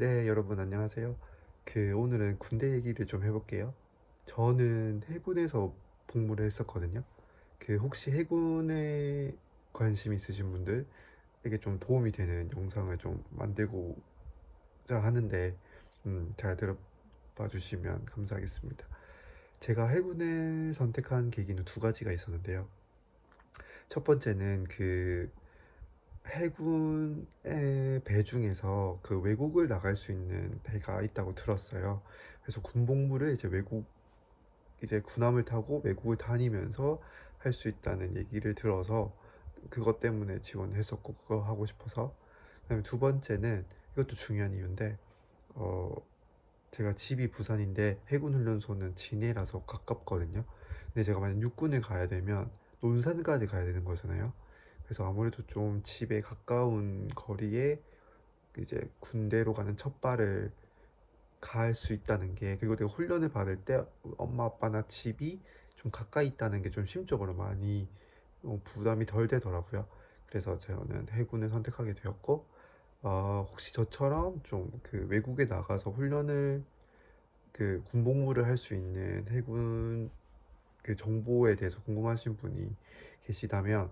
네, 여러분 안녕하세요. 오늘은 군대 얘기를 좀 해볼게요. 저는 해군에서 복무를 했었거든요. 혹시 해군에 관심 있으신 분들에게 좀 도움이 되는 영상을 좀 만들고자 하는데, 잘 들어봐 주시면 감사하겠습니다. 제가 해군을 선택한 계기는 두 가지가 있었는데요. 첫 번째는 해군의 배 중에서 외국을 나갈 수 있는 배가 있다고 들었어요. 그래서 군복무를 이제 군함을 타고 외국을 다니면서 할 수 있다는 얘기를 들어서 그것 때문에 지원했었고, 그거 하고 싶어서. 그다음에 두 번째는, 이것도 중요한 이유인데, 어 제가 집이 부산인데 해군 훈련소는 진해라서 가깝거든요. 근데 제가 만약 육군을 가야 되면 논산까지 가야 되는 거잖아요. 그래서 아무래도 좀 집에 가까운 거리에 이제 군대로 가는 첫 발을 갈 수 있다는 게, 그리고 내가 훈련을 받을 때 엄마 아빠나 집이 좀 가까이 있다는 게 좀 심적으로 많이 부담이 덜 되더라고요. 그래서 저는 해군을 선택하게 되었고, 혹시 저처럼 좀 외국에 나가서 훈련을 군복무를 할 수 있는 해군 정보에 대해서 궁금하신 분이 계시다면,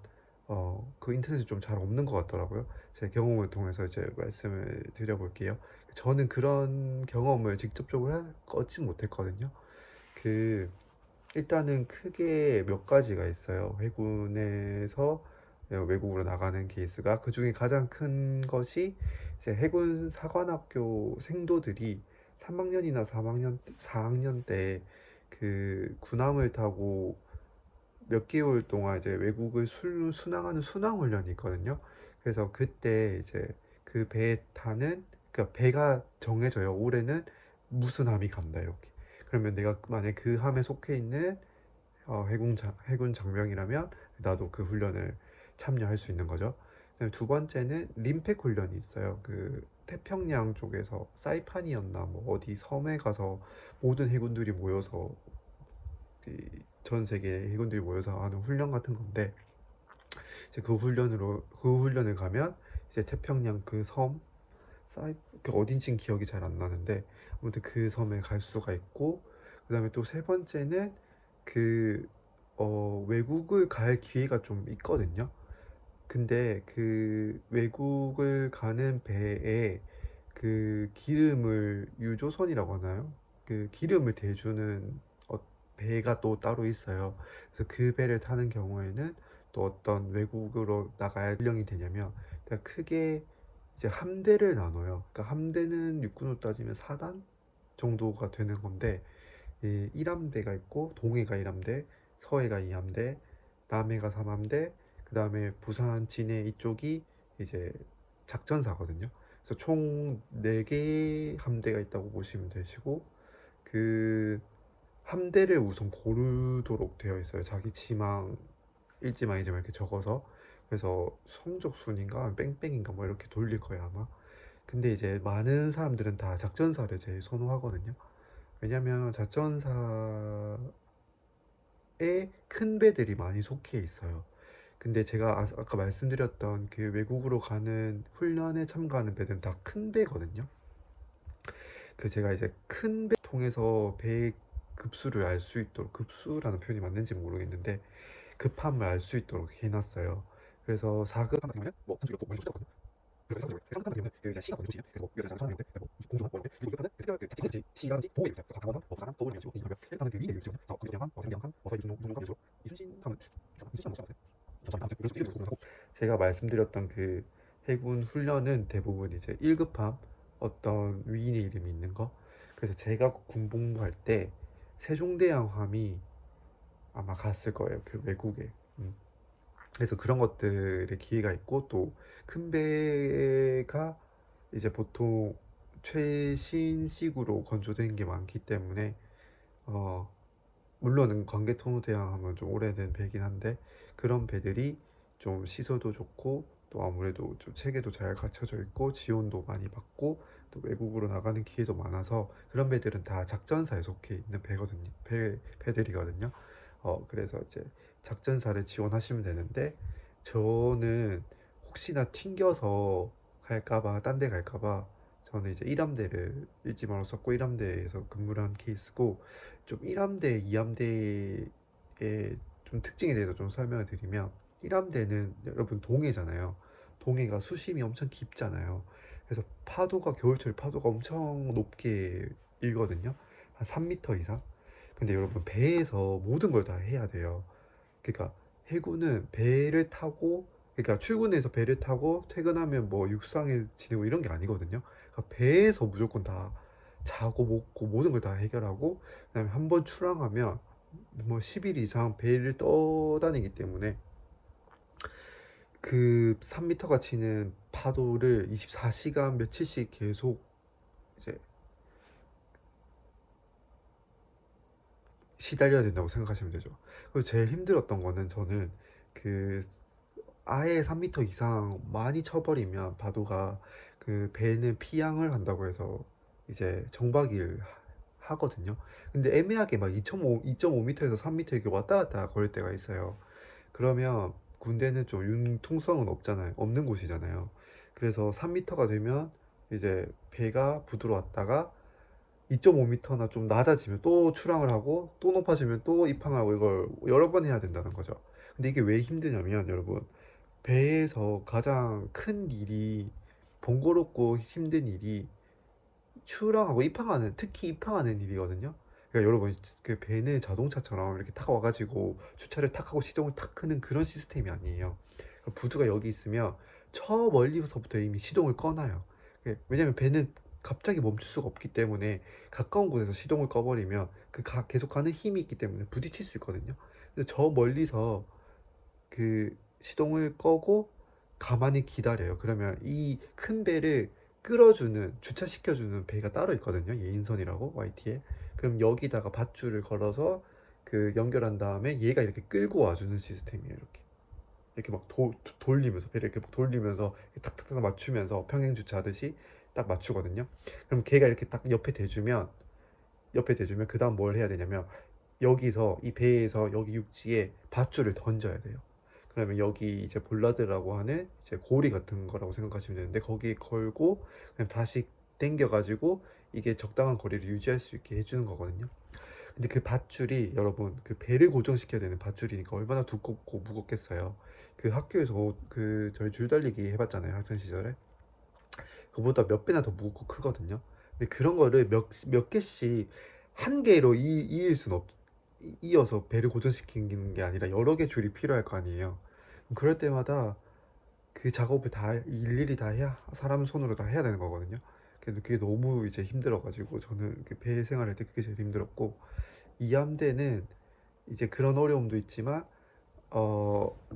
인터넷에 좀 잘 없는 것 같더라고요. 제 경험을 통해서 이제 말씀을 드려볼게요. 저는 그런 경험을 직접적으로 얻지 못했거든요. 그 일단은 크게 몇 가지가 있어요. 해군에서 외국으로 나가는 케이스가, 그 중에 가장 큰 것이 이제 해군 사관학교 생도들이 3학년이나 4학년 때 군함을 타고 몇 개월 동안 이제 외국을 순항하는 순항 훈련이 있거든요. 그래서 그때 이제 그 배에 타는, 그러니까 배가 정해져요. 올해는 무슨 함이 간다 이렇게. 그러면 내가 만약 그 함에 속해 있는 해군 장병이라면 나도 그 훈련을 참여할 수 있는 거죠. 그다음에 두 번째는 림팩 훈련이 있어요. 태평양 쪽에서 사이판이었나 뭐 어디 섬에 가서 모든 해군들이 모여서 전 세계 해군들이 모여서 하는 훈련 같은 건데, 이제 그 훈련을 가면 이제 태평양 그 섬, 어딘진 기억이 잘 안 나는데, 아무튼 그 섬에 갈 수가 있고, 그다음에 또 세 번째는 그 외국을 갈 기회가 좀 있거든요. 근데 외국을 가는 배에 기름을 유조선이라고 하나요? 기름을 대주는 배가 또 따로 있어요. 그래서 그 배를 타는 경우에는 또 어떤 외국으로 나가야 연령이 되냐면, 그러니까 크게 이제 함대를 나눠요. 그러니까 함대는 육군으로 따지면 4단 정도가 되는 건데, 1함대가 있고, 동해가 1함대, 서해가 2함대, 남해가 3함대, 그 다음에 부산, 진해 이쪽이 이제 작전사거든요. 그래서 총 4개의 함대가 있다고 보시면 되시고, 그 함대를 우선 고르도록 되어 있어요. 자기 지망, 1지망, 2지망 이렇게 적어서. 그래서 성적 순인가 뺑뺑인가 뭐 이렇게 돌릴 거예요 아마. 근데 이제 많은 사람들은 다 작전사를 제일 선호하거든요. 왜냐면 작전사에 큰 배들이 많이 속해 있어요. 근데 제가 아까 말씀드렸던 외국으로 가는 훈련에 참가하는 배들은 다 큰 배거든요. 제가 이제 큰 배 통해서 배의 급수를 알 수 있도록, 급수라는 표현이 맞는지 모르겠는데 급함을 알 수 있도록 해놨어요. 그래서 4급 같은 경우는 뭐 선수가 많이 숫자거든요. 그래서 3급 같은 경우는 이제 시가 어느 그래서 뭐 유여자 장사하는데 뭐 공주함 뭐 이런데, 그리고 6급하는 자치지 시라든지 도에 이렇게 강원함, 사남, 서울 이런 식으로 이하면 1급하는 위내 유지죠. 그래서 국영함, 생명함, 서해 유준호, 유준호함 유주로 이순신함은 이순신함은 없어요. 감사합니다. 이런 식으로 이름을 하고, 제가 말씀드렸던 해군 훈련은 대부분 이제 1급함 어떤 위인의 이름이 있는 거. 그래서 제가 군복무할 때 세종대왕함이 아마 갔을 거예요. 외국에. 그래서 그런 것들의 기회가 있고, 또 큰 배가 이제 보통 최신식으로 건조된 게 많기 때문에, 어 물론은 광개토대왕 하면 좀 오래된 배긴 한데, 그런 배들이 좀 시설도 좋고, 또 아무래도 좀 체계도 잘 갖춰져 있고 지원도 많이 받고, 또 외국으로 나가는 기회도 많아서 그런 배들은 다 작전사에 속해 있는 배들이거든요. 그래서 이제 작전사를 지원하시면 되는데, 저는 혹시나 튕겨서 갈까봐, 딴 데 갈까봐 저는 이제 1함대를 일지망으로 썼고 1함대에서 근무를 한 케이스고, 좀 1함대, 2함대의 좀 특징에 대해서 좀 설명을 드리면, 1함대는 여러분 동해잖아요. 동해가 수심이 엄청 깊잖아요. 그래서 파도가, 겨울철 파도가 엄청 높게 일거든요. 한 3m 이상. 근데 여러분 배에서 모든 걸 다 해야 돼요. 그러니까 해군은 배를 타고, 그러니까 출근해서 배를 타고 퇴근하면 뭐 육상에 지내고 이런 게 아니거든요. 그러니까 배에서 무조건 다 자고 먹고 모든 걸 다 해결하고, 그다음에 한 번 출항하면 뭐 10일 이상 배를 떠다니기 때문에 그 3m가 치는 파도를 24시간 며칠씩 계속 이제 시달려야 된다고 생각하시면 되죠. 그리고 제일 힘들었던 거는, 저는 그 아예 3m 이상 많이 쳐버리면 파도가, 그 배는 피양을 한다고 해서 이제 정박일 하거든요. 근데 애매하게 막 2.5m에서 3m 이렇게 왔다 갔다 거릴 때가 있어요. 그러면 군대는 좀 융통성은 없잖아요. 없는 곳이잖아요. 그래서 3m가 되면 이제 배가 부드러웠다가 2.5m나 좀 낮아지면 또 출항을 하고, 또 높아지면 또 입항하고, 이걸 여러 번 해야 된다는 거죠. 근데 이게 왜 힘드냐면, 여러분, 배에서 가장 큰 일이, 번거롭고 힘든 일이 출항하고 입항하는, 특히 입항하는 일이거든요. 그러니까 여러분, 그 배는 자동차처럼 이렇게 탁 와가지고 주차를 탁 하고 시동을 탁 끄는 그런 시스템이 아니에요. 그러니까 부두가 여기 있으면 저 멀리서부터 이미 시동을 꺼놔요. 왜냐면 배는 갑자기 멈출 수가 없기 때문에, 가까운 곳에서 시동을 꺼버리면 계속 가는 힘이 있기 때문에 부딪힐 수 있거든요. 그래서 저 멀리서 그 시동을 꺼고 가만히 기다려요. 그러면 이 큰 배를 끌어주는, 주차시켜주는 배가 따로 있거든요. 예인선이라고, YT에. 그럼 여기다가 밧줄을 걸어서 그 연결한 다음에 얘가 이렇게 끌고 와주는 시스템이에요. 이렇게 막 돌리면서, 배를 이렇게 막 돌리면서 탁탁탁 맞추면서 평행 주차하듯이 딱 맞추거든요. 그럼 걔가 이렇게 딱 옆에 대주면 그 다음 뭘 해야 되냐면, 여기서 이 배에서 여기 육지에 밧줄을 던져야 돼요. 그러면 여기 이제 볼라드라고 하는 이제 고리 같은 거라고 생각하시면 되는데, 거기에 걸고 그냥 다시 당겨가지고 이게 적당한 거리를 유지할 수 있게 해주는 거거든요. 근데 그 밧줄이, 여러분, 그 배를 고정시켜야 되는 밧줄이니까 얼마나 두껍고 무겁겠어요. 그 학교에서 그 저희 줄달리기 해봤잖아요, 학생 시절에. 그보다 몇 배나 더 무겁고 크거든요. 근데 그런 거를 몇 개씩 한 개로 이을 수는 이어서 배를 고정시키는 게 아니라 여러 개 줄이 필요할 거 아니에요. 그럴 때마다 그 작업을 다 일일이 다 해야, 사람 손으로 다 해야 되는 거거든요. 그래서 그게 너무 이제 힘들어가지고, 저는 그 배 생활할 때 그게 제일 힘들었고, 이함대는 이제 그런 어려움도 있지만,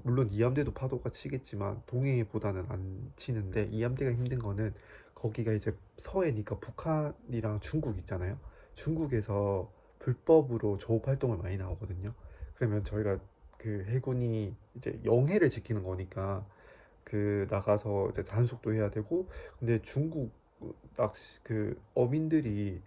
물론 이함대도 파도가 치겠지만 동해보다는 안 치는데, 이함대가 힘든 거는, 거기가 이제 서해니까 북한이랑 중국 있잖아요. 중국에서 불법으로 조업 활동을 많이 나오거든요. 그러면 저희가, 그 해군이 이제 영해를 지키는 거니까 그 나가서 이제 단속도 해야 되고. 근데 중국 낚시 그 어민들이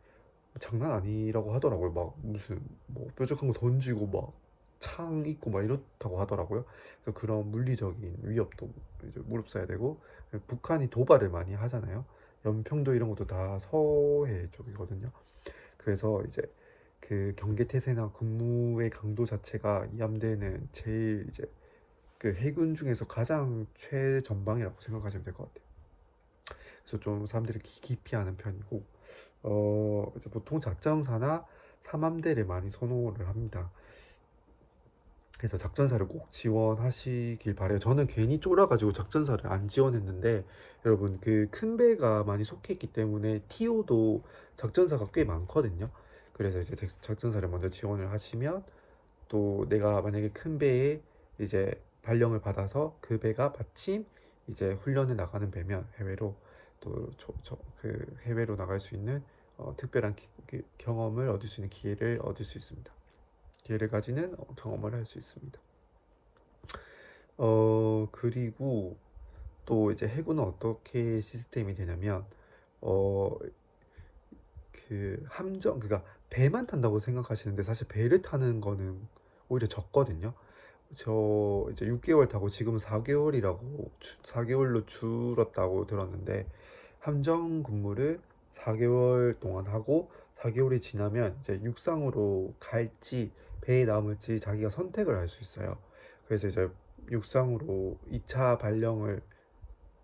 장난 아니라고 하더라고요. 막 무슨 뭐 뾰족한 거 던지고 막 창 있고 막 이렇다고 하더라고요. 그래서 그런 물리적인 위협도 이제 무릅써야 되고, 북한이 도발을 많이 하잖아요. 연평도 이런 것도 다 서해 쪽이거든요. 그래서 이제 그 경계태세나 근무의 강도 자체가, 이 함대는 제일 이제 그 해군 중에서 가장 최전방이라고 생각하시면 될 것 같아요. 그래서 좀 사람들이 깊이 하는 편이고, 이제 보통 작전사나 삼함대를 많이 선호를 합니다. 그래서 작전사를 꼭 지원하시길 바래요. 저는 괜히 쫄아가지고 작전사를 안 지원했는데, 여러분, 그 큰 배가 많이 속해 있기 때문에 TO도 작전사가 꽤 많거든요. 그래서 이제 작전사를 먼저 지원을 하시면, 또 내가 만약에 큰 배에 이제 발령을 받아서 그 배가 마침 이제 훈련을 나가는 배면, 해외로, 또 그 해외로 나갈 수 있는 특별한 그 경험을 얻을 수 있는 기회를 얻을 수 있습니다. 기회를 가지는 경험을 할 수 있습니다. 그리고 또 이제 해군은 어떻게 시스템이 되냐면, 어, 그 함정, 그러니까 배만 탄다고 생각하시는데, 사실 배를 타는 거는 오히려 적거든요. 저 이제 6개월 타고 지금은 4개월이라고, 4개월로 줄었다고 들었는데, 함정 근무를 4개월 동안 하고 4개월이 지나면 이제 육상으로 갈지 배에 남을지 자기가 선택을 할 수 있어요. 그래서 이제 육상으로 2차 발령을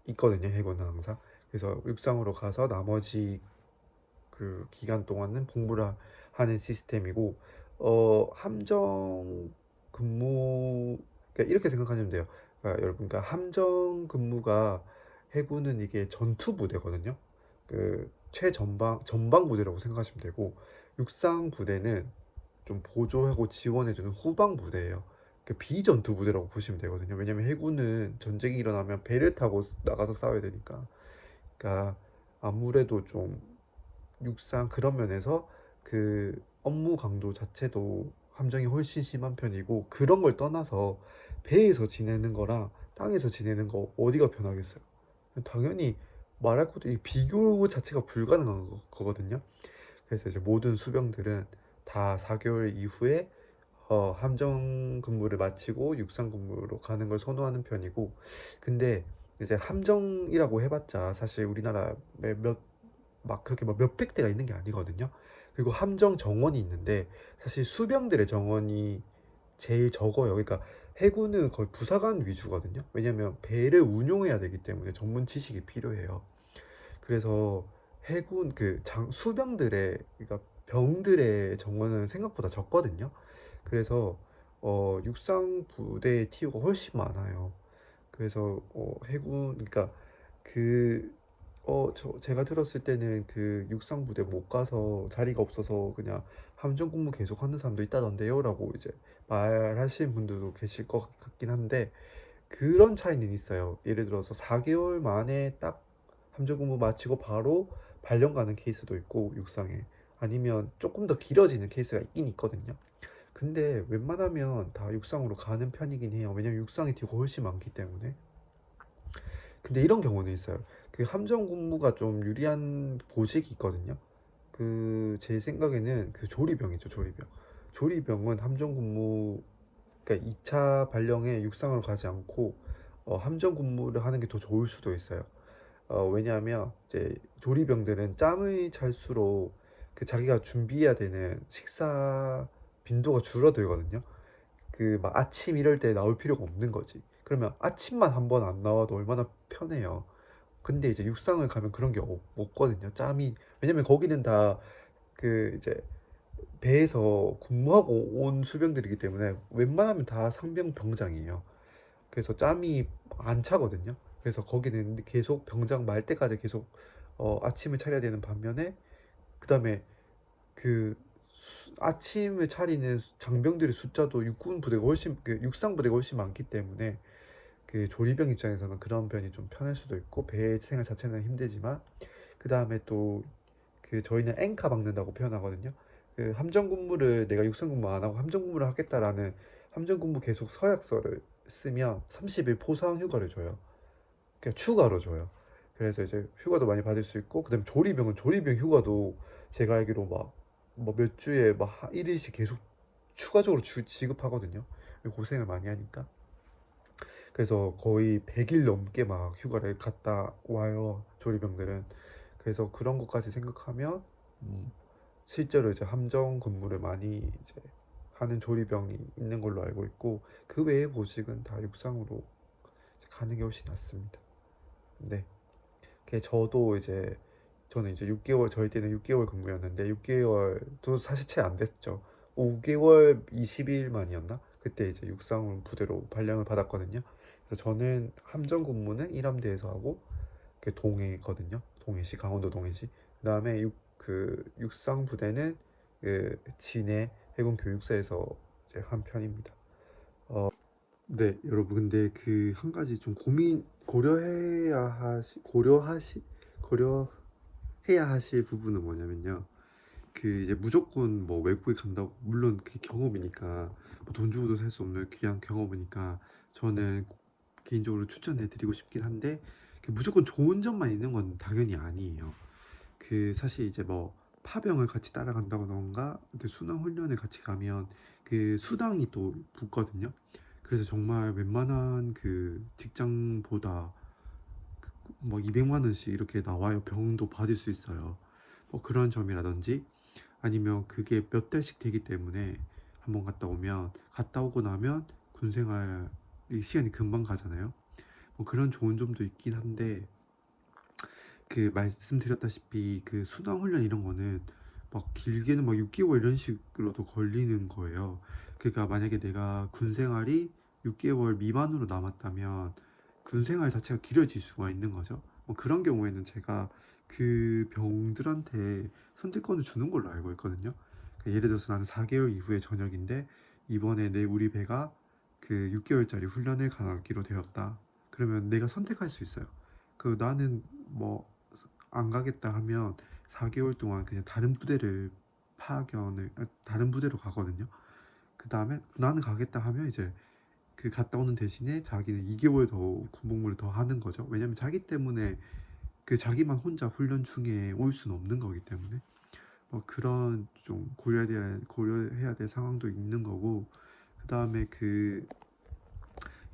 있거든요, 해군은 항상. 그래서 육상으로 가서 나머지 그 기간 동안은 복무를 하는 시스템이고, 함정 근무, 그러니까 이렇게 생각하시면 돼요. 그러니까 여러분, 그러니까 함정 근무가 해군은 이게 전투 부대거든요. 그 전방 부대라고 생각하시면 되고, 육상 부대는 좀 보조하고 지원해주는 후방 부대예요. 그 비전투 부대라고 보시면 되거든요. 왜냐면 해군은 전쟁이 일어나면 배를 타고 나가서 싸워야 되니까. 그러니까 아무래도 좀 육상 그런 면에서 그 업무 강도 자체도 함정이 훨씬 심한 편이고, 그런 걸 떠나서 배에서 지내는 거랑 땅에서 지내는 거 어디가 편하겠어요? 당연히 말할 것도 이 비교 자체가 불가능한 거거든요. 그래서 이제 모든 수병들은 다 4개월 이후에 함정 근무를 마치고 육상 근무로 가는 걸 선호하는 편이고, 근데 이제 함정이라고 해봤자 사실 우리나라에 막 그렇게 막 몇백 대가 있는 게 아니거든요. 그리고 함정 정원이 있는데 사실 수병들의 정원이 제일 적어요. 그러니까 해군은 거의 부사관 위주거든요. 왜냐면 배를 운용해야 되기 때문에 전문 지식이 필요해요. 그래서 해군 수병들의, 그러니까 병들의 정원은 생각보다 적거든요. 그래서 육상 부대의 티오가 훨씬 많아요. 그래서 해군, 그러니까 그 제가 들었을 때는 그 육상 부대 못 가서 자리가 없어서 그냥 함정 근무 계속 하는 사람도 있다던데요라고 이제 말하시는 분들도 계실 것 같긴 한데, 그런 차이는 있어요. 예를 들어서 4개월 만에 딱 함정 근무 마치고 바로 발령 가는 케이스도 있고 육상에, 아니면 조금 더 길어지는 케이스가 있긴 있거든요. 근데 웬만하면 다 육상으로 가는 편이긴 해요. 왜냐면 육상의 튀가 훨씬 많기 때문에. 근데 이런 경우는 있어요. 그 함정 근무가 좀 유리한 보직이 있거든요. 그 제 생각에는 그 조리병이죠, 조리병. 조리병은 함정 근무, 그러니까 2차 발령에 육상으로 가지 않고 함정 근무를 하는 게 더 좋을 수도 있어요. 왜냐하면 이제 조리병들은 짬을 찰수록 그 자기가 준비해야 되는 식사 빈도가 줄어들거든요. 그 막 아침 이럴 때 나올 필요가 없는 거지. 그러면 아침만 한 번 안 나와도 얼마나 편해요. 근데 이제 육상을 가면 그런 게 없거든요. 짬이, 왜냐면 거기는 다 그 이제 배에서 근무하고 온 수병들이기 때문에 웬만하면 다 상병 병장이에요. 그래서 짬이 안 차거든요. 그래서 거기는 계속 병장 말 때까지 계속 아침을 차려야 되는 반면에, 그 다음에 그 아침을 차리는 장병들의 숫자도 육군 부대가 훨씬, 그 육상 부대가 훨씬 많기 때문에 그 조리병 입장에서는 그런 편이 좀 편할 수도 있고, 배 생활 자체는 힘들지만, 그 다음에 또 그 저희는 앵카 박는다고 표현하거든요. 그 함정 근무를 내가 육상 근무 안 하고 함정 근무를 하겠다라는 함정 근무 계속 서약서를 쓰면 30일 포상 휴가를 줘요. 그냥 추가로 줘요. 그래서 이제 휴가도 많이 받을 수 있고, 그다음에 조리병은 조리병 휴가도 제가 알기로 막 뭐 몇 주에 막 1일씩 계속 추가적으로 지급하거든요. 고생을 많이 하니까. 그래서 거의 100일 넘게 막 휴가를 갔다 와요, 조리병들은. 그래서 그런 것까지 생각하면 음, 실제로 이제 함정 근무를 많이 이제 하는 조리병이 있는 걸로 알고 있고, 그 외의 보직은 다 육상으로 가는 게 훨씬 낫습니다. 네. 저도 이제 저는 이제 6개월, 저희 때는 6개월 근무였는데 6개월도 사실 채 안 됐죠. 5개월 20일 만이었나? 그때 이제 육상 부대로 발령을 받았거든요. 그래서 저는 함정 근무는 일함대에서 하고 그 동해거든요. 동해시, 강원도 동해시. 그다음에 육상 부대는 그 진해 해군 교육사에서 이제 한 편입니다. 네, 여러분, 근데 그 한 가지 좀 고려해야 하실 부분은 뭐냐면요. 그 이제 무조건 뭐 외국에 간다고, 물론 그게 경험이니까 뭐돈 주고도 살 수 없는 귀한 경험이니까 저는 개인적으로 추천해 드리고 싶긴 한데, 그 무조건 좋은 점만 있는 건 당연히 아니에요. 그 사실 이제 뭐 파병을 같이 따라간다던가 근데 순환 훈련을 같이 가면 그 수당이 또 붙거든요. 그래서 정말 웬만한 그 직장보다 뭐 200만 원씩 이렇게 나와요. 병도 받을 수 있어요. 뭐 그런 점이라든지 아니면 그게 몇 달씩 되기 때문에 한번 갔다 오면 갔다 오고 나면 군 생활 이 시간이 금방 가잖아요. 뭐 그런 좋은 점도 있긴 한데 그 말씀드렸다시피 그 순환 훈련 이런 거는 막 길게는 막 6개월 이런 식으로도 걸리는 거예요. 그러니까 만약에 내가 군 생활이 6개월 미만으로 남았다면 군 생활 자체가 길어질 수가 있는 거죠. 뭐 그런 경우에는 제가 그 병들한테 선택권을 주는 걸로 알고 있거든요. 그러니까 예를 들어서 나는 4개월 이후에 전역인데 이번에 내 우리 배가 그 6개월짜리 훈련을 가기로 되었다. 그러면 내가 선택할 수 있어요. 그 나는 뭐 안 가겠다 하면 4개월 동안 그냥 다른 부대를 다른 부대로 가거든요. 그 다음에 나는 가겠다 하면 이제 그 갔다 오는 대신에 자기는 2개월 더 군복무를 더 하는 거죠. 왜냐면 자기 때문에 그 자기만 혼자 훈련 중에 올 수는 없는 거기 때문에 뭐 그런 좀 고려해야 될 상황도 있는 거고. 그 다음에 그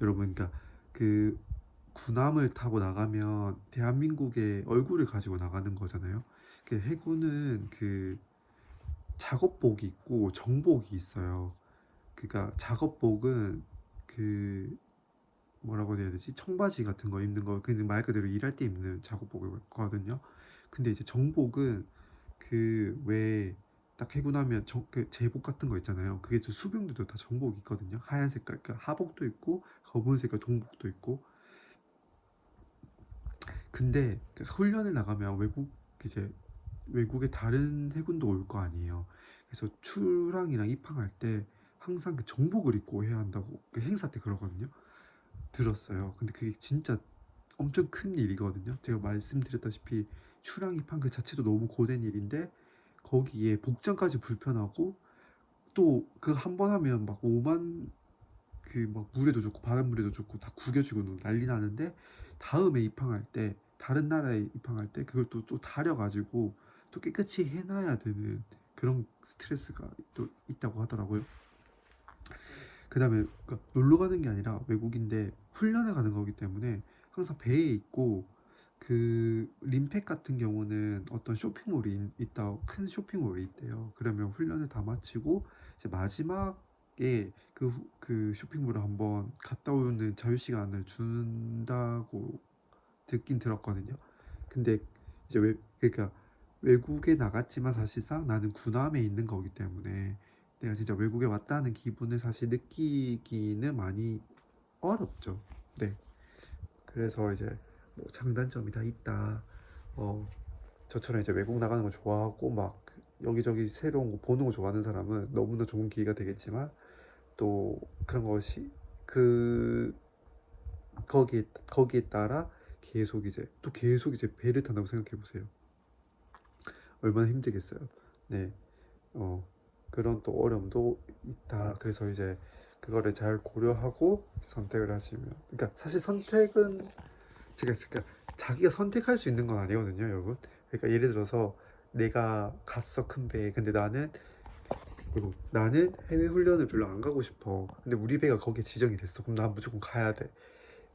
여러분 그러니까 그 군함을 타고 나가면 대한민국의 얼굴을 가지고 나가는 거잖아요. 그 해군은 그 작업복이 있고 정복이 있어요. 그러니까 작업복은 그 뭐라고 해야 되지? 청바지 같은 거 입는 거 그냥 말 그대로 일할 때 입는 작업복이거든요. 근데 이제 정복은 그 왜 딱 해군하면 그 제복 같은 거 있잖아요. 그게 저 수병들도 다 정복이 있거든요. 하얀 색깔, 그 하복도 있고 검은 색깔 동복도 있고. 근데 그 훈련을 나가면 이제 외국의 다른 해군도 올 거 아니에요. 그래서 출항이랑 입항할 때 항상 그 정복을 입고 해야 한다고 그 행사 때 그러거든요. 들었어요. 근데 그게 진짜 엄청 큰 일이거든요. 제가 말씀드렸다시피 출항 입항 그 자체도 너무 고된 일인데 거기에 복장까지 불편하고 또 그 한 번 하면 막 오만 그 막 물에도 좋고 바닷물에도 좋고 다 구겨지고 난리 나는데 다음에 입항할 때 다른 나라에 입항할 때 그걸 또 다려가지고 또 깨끗이 해놔야 되는 그런 스트레스가 또 있다고 하더라고요. 그 다음에 그러니까 놀러 가는 게 아니라 외국인데 훈련을 가는 거기 때문에 항상 배에 있고 그 림팩 같은 경우는 어떤 쇼핑몰이 있다 큰 쇼핑몰이 있대요. 그러면 훈련을 다 마치고 이제 마지막에 그 쇼핑몰을 한번 갔다 오는 자유 시간을 준다고 듣긴 들었거든요. 근데 이제 그러니까 외국에 나갔지만 사실상 나는 군함에 있는 거기 때문에 내가 진짜 외국에 왔다는 기분을 사실 느끼기는 많이 어렵죠. 네. 그래서 이제 뭐 장단점이 다 있다. 어, 저처럼 이제 외국 나가는 거 좋아하고 막 여기저기 새로운 거 보는 거 좋아하는 사람은 너무나 좋은 기회가 되겠지만 또 그런 것이 그 거기에 따라 계속 이제 배를 탄다고 생각해 보세요. 얼마나 힘들겠어요. 네. 어, 그런 또 어려움도 있다. 그래서 이제 그거를 잘 고려하고 선택을 하시면, 그러니까 사실 선택은 그러니까 자기가 선택할 수 있는 건 아니거든요, 여러분. 그러니까 예를 들어서 내가 갔어 큰 배, 근데 나는 해외 훈련을 별로 안 가고 싶어. 근데 우리 배가 거기에 지정이 됐어. 그럼 난 무조건 가야 돼.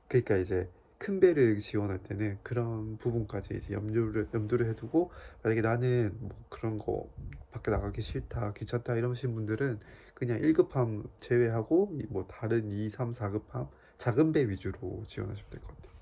그러니까 이제 큰 배를 지원할 때는 그런 부분까지 이제 염두를 해두고, 만약에 나는 뭐 그런 거 밖에 나가기 싫다 귀찮다 이러신 분들은 그냥 1급함 제외하고 뭐 다른 2, 3, 4급함 작은 배 위주로 지원하시면 될 것 같아요.